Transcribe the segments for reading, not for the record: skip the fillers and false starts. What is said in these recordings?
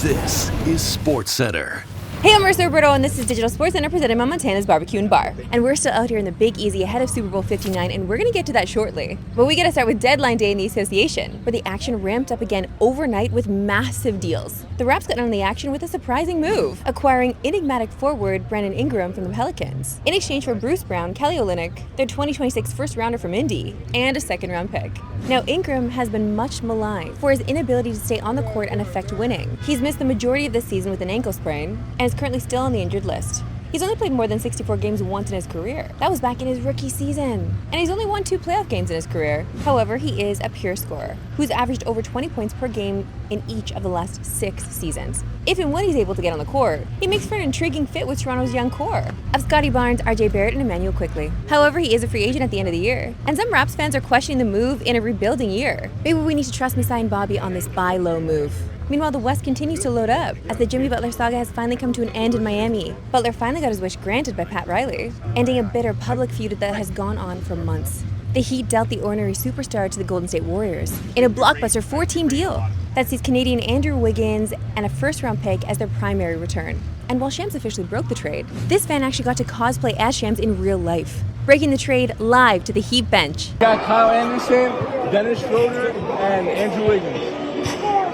This is Sportscentre. Hey, I'm Marissa Roberto, and this is Digital Sportscentre presented by Montana's Barbecue and Bar. And we're still out here in the Big Easy ahead of Super Bowl 59, and we're going to get to that shortly. But we got to start with deadline day in the association, where the action ramped up again overnight with massive deals. The Raps got on the action with a surprising move, acquiring enigmatic forward Brandon Ingram from the Pelicans, in exchange for Bruce Brown, Kelly Olynyk, their 2026 first-rounder from Indy, and a second-round pick. Now, Ingram has been much maligned for his inability to stay on the court and affect winning. He's missed the majority of the season with an ankle sprain, and is currently still on the injured list. He's only played more than 64 games once in his career. That was back in his rookie season. And he's only won 2 playoff games in his career. However, he is a pure scorer, who's averaged over 20 points per game in each of the last 6 seasons. If and when he's able to get on the court, he makes for an intriguing fit with Toronto's young core of Scotty Barnes, RJ Barrett, and Emmanuel Quickley. However, he is a free agent at the end of the year, and some Raps fans are questioning the move in a rebuilding year. Maybe we need to trust Masai and Bobby on this buy low move. Meanwhile, the West continues to load up, as the Jimmy Butler saga has finally come to an end in Miami. Butler finally got his wish granted by Pat Riley, ending a bitter public feud that has gone on for months. The Heat dealt the ordinary superstar to the Golden State Warriors in a blockbuster 4-team deal that sees Canadian Andrew Wiggins and a first-round pick as their primary return. And while Shams officially broke the trade, this fan actually got to cosplay as Shams in real life, breaking the trade live to the Heat bench. We got Kyle Anderson, Dennis Schroeder, and Andrew Wiggins.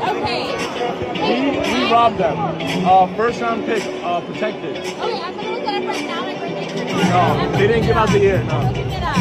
Okay. We robbed them. First round pick, protected. Okay, I'm gonna look it up right now. Like, right next to No, they didn't give out the year. No. Looking it up.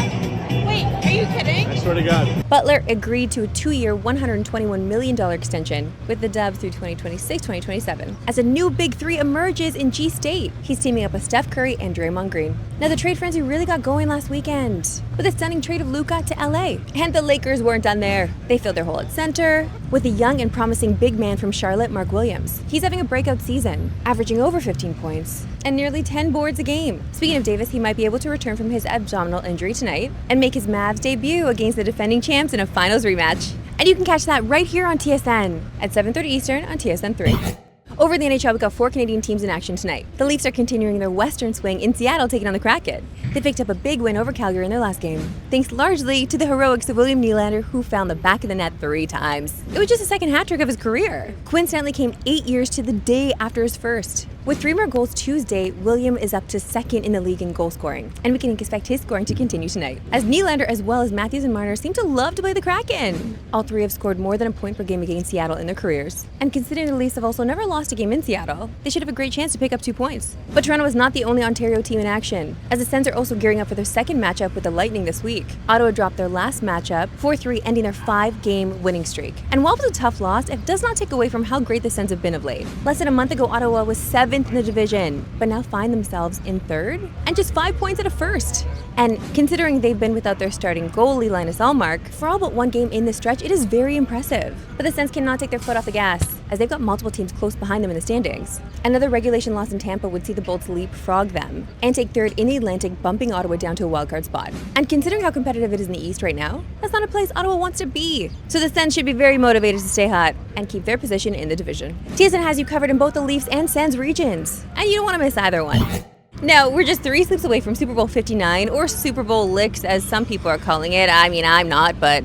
Wait, are you kidding? I swear to God. Butler agreed to a 2-year, $121 million extension with the Dubs through 2026-2027 as a new Big Three emerges in G-State. He's teaming up with Steph Curry and Draymond Green. Now, the trade frenzy really got going last weekend with a stunning trade of Luka to LA. And the Lakers weren't done there. They filled their hole at center with a young and promising big man from Charlotte, Mark Williams. He's having a breakout season, averaging over 15 points and nearly 10 boards a game. Speaking of Davis, he might be able to return from his abdominal injury tonight and make his Mavs debut against the defending champs in a finals rematch. And you can catch that right here on TSN at 7:30 Eastern on TSN 3. Over in the NHL, we got 4 Canadian teams in action tonight. The Leafs are continuing their western swing in Seattle, taking on the Kraken. They picked up a big win over Calgary in their last game, thanks largely to the heroics of William Nylander, who found the back of the net 3 times. It was just the second hat trick of his career. Quinn Stanley came 8 years to the day after his first. With 3 more goals Tuesday, William is up to second in the league in goal scoring, and we can expect his scoring to continue tonight, as Nylander as well as Matthews and Marner seem to love to play the Kraken. All 3 have scored more than a point per game against Seattle in their careers, and considering the Leafs have also never lost a game in Seattle, they should have a great chance to pick up 2 points. But Toronto is not the only Ontario team in action, as the Sens are also gearing up for their second matchup with the Lightning this week. Ottawa dropped their last matchup, 4-3, ending their 5-game winning streak. And while it was a tough loss, it does not take away from how great the Sens have been of late. Less than a month ago, Ottawa was 7th in the division, but now find themselves in 3rd and just 5 points at a first. And considering they've been without their starting goalie Linus Ullmark for all but 1 game in this stretch, it is very impressive. But the Sens cannot take their foot off the gas, as they've got multiple teams close behind them in the standings. Another regulation loss in Tampa would see the Bolts leapfrog them and take 3rd in the Atlantic, bumping Ottawa down to a wildcard spot. And considering how competitive it is in the East right now, that's not a place Ottawa wants to be. So the Sens should be very motivated to stay hot and keep their position in the division. TSN has you covered in both the Leafs and Sens regions, and you don't want to miss either one. Now, we're just 3 sleeps away from Super Bowl 59, or Super Bowl LIX as some people are calling it. I mean, I'm not, but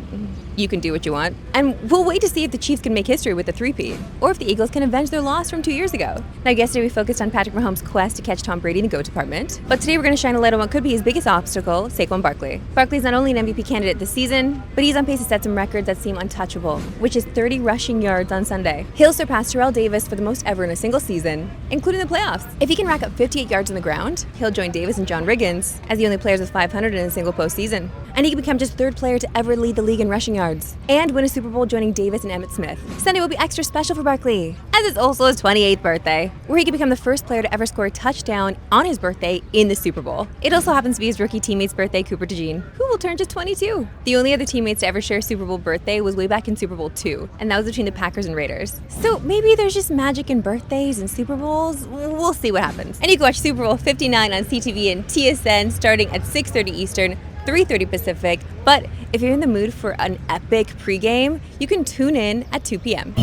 you can do what you want. And we'll wait to see if the Chiefs can make history with the 3-peat, or if the Eagles can avenge their loss from 2 years ago. Now, yesterday we focused on Patrick Mahomes' quest to catch Tom Brady in the GOAT department, but today we're going to shine a light on what could be his biggest obstacle, Saquon Barkley. Barkley's not only an MVP candidate this season, but he's on pace to set some records that seem untouchable, which is 30 rushing yards on Sunday. He'll surpass Terrell Davis for the most ever in a single season, including the playoffs. If he can rack up 58 yards on the ground, he'll join Davis and John Riggins as the only players with 500 in a single postseason. And he can become just 3rd player to ever lead the league in rushing yards, and win a Super Bowl joining Davis and Emmitt Smith. Sunday will be extra special for Barkley, as it's also his 28th birthday, where he could become the first player to ever score a touchdown on his birthday in the Super Bowl. It also happens to be his rookie teammate's birthday, Cooper DeJean, who will turn just 22. The only other teammates to ever share a Super Bowl birthday was way back in Super Bowl II, and that was between the Packers and Raiders. So maybe there's just magic in birthdays and Super Bowls. We'll see what happens. And you can watch Super Bowl 59 on CTV and TSN starting at 6:30 Eastern, 3:30 Pacific, but if you're in the mood for an epic pregame, you can tune in at 2 p.m.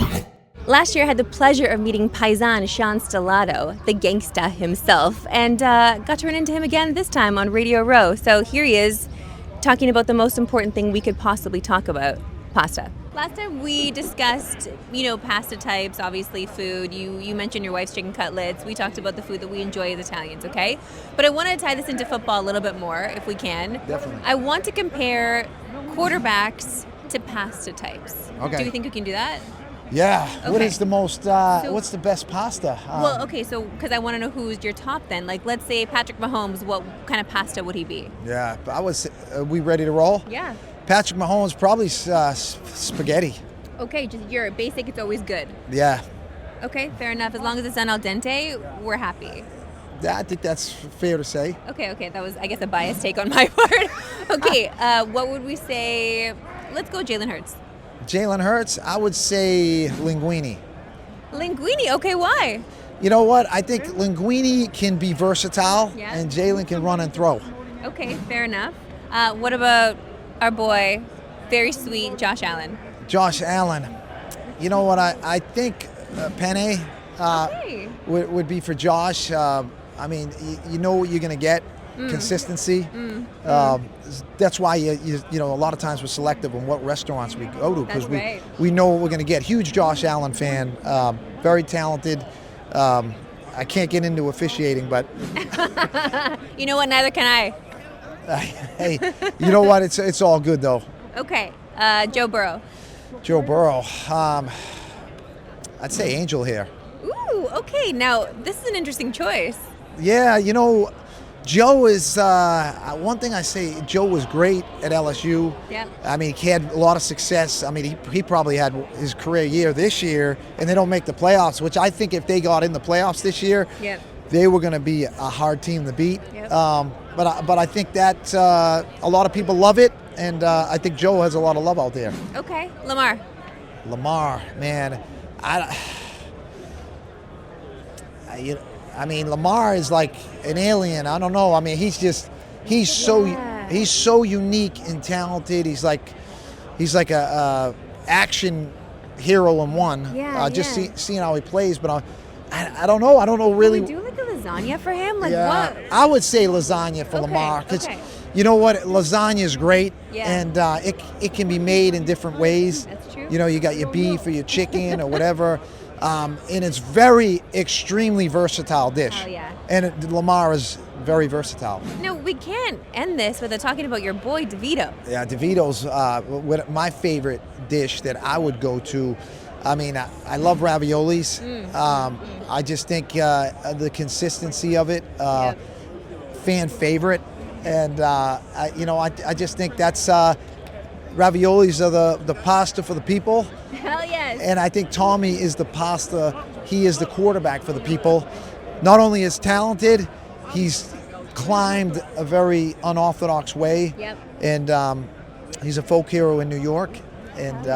Last year, I had the pleasure of meeting Paisan Sean Stellato, the gangsta himself, and got to run into him again this time on Radio Row. So here he is, talking about the most important thing we could possibly talk about, Pasta. Last time we discussed, pasta types, obviously food. You mentioned your wife's chicken cutlets. We talked about the food that we enjoy as Italians, okay? But I want to tie this into football a little bit more, if we can. Definitely. I want to compare quarterbacks to pasta types. Okay. Do you think you can do that? Yeah. What Okay. is the most? What's the best pasta? Well, okay, so because I want to know who's your top then. Like, let's say Patrick Mahomes, what kind of pasta would he be? Yeah. I was. Are we ready to roll? Yeah. Patrick Mahomes probably spaghetti. Okay, just your basic, it's always good. Yeah. Okay, fair enough. As long as it's done al dente, we're happy. Yeah, I think that's fair to say. Okay, that was, I guess, a biased take on my part. Okay, what would we say? Let's go Jalen Hurts. Jalen Hurts, I would say linguine. Linguine, okay, why? You know what? I think linguine can be versatile, Yeah. and Jalen can run and throw. Okay, fair enough. What about our boy, very sweet Josh Allen? Josh Allen. You know what? I think penne Okay. would be for Josh. I mean, you know what you're going to get. Consistency. That's why you know a lot of times we're selective on what restaurants we go to because That's right. we know what we're going to get. Huge Josh Allen fan. Very talented. I can't get into officiating, but You know what? Neither can I. hey, you know what? It's all good though. Okay, Joe Burrow. Joe Burrow. I'd say Angel here. Ooh, okay. Now, this is an interesting choice. Yeah, you know, Joe is one thing I say. Joe was great at LSU. Yeah. I mean, he had a lot of success. I mean, he probably had his career year this year, and they don't make the playoffs. Which I think if they got in the playoffs this year, Yep. they were going to be a hard team to beat. Yep. But I think that a lot of people love it, and I think Joe has a lot of love out there. Okay, Lamar. Lamar, man, I mean, Lamar is like an alien. I don't know. I mean, he's so unique and talented. He's like a action hero in one. Yeah, Just yeah. seeing how he plays, but I don't know. I don't know really. Can we do like a lasagna for him? Like Yeah, what? I would say lasagna for Okay, Lamar because okay. you know what, lasagna is great, Yeah. and it can be made in different ways. That's true. You know, you got your beef or your chicken or whatever, and it's very extremely versatile dish. Oh, yeah. And Lamar is very versatile. No, we can't end this without talking about your boy DeVito. Yeah, DeVito's my favorite dish that I would go to. I mean, I love raviolis. I just think the consistency of it, Yep. fan favorite, and I just think that's raviolis are the pasta for the people, Hell yes. and I think Tommy is the pasta. He is the quarterback for the people. Not only is talented, he's climbed a very unorthodox way, Yep. and he's a folk hero in New York. And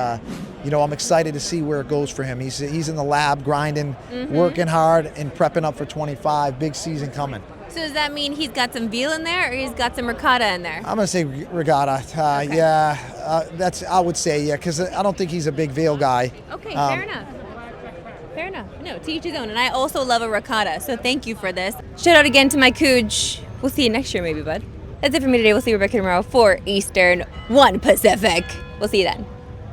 I'm excited to see where it goes for him. He's in the lab grinding, working hard, and prepping up for 25. Big season coming. So does that mean he's got some veal in there, or he's got some ricotta in there? I'm gonna say regatta. Okay. Yeah, I would say because I don't think he's a big veal guy. Okay, fair enough. Fair enough. No, to each his own. And I also love a ricotta, so thank you for this. Shout out again to my cooch. We'll see you next year, maybe, bud. That's it for me today. We'll see you back here tomorrow, 4 Eastern, 1 Pacific. We'll see you then.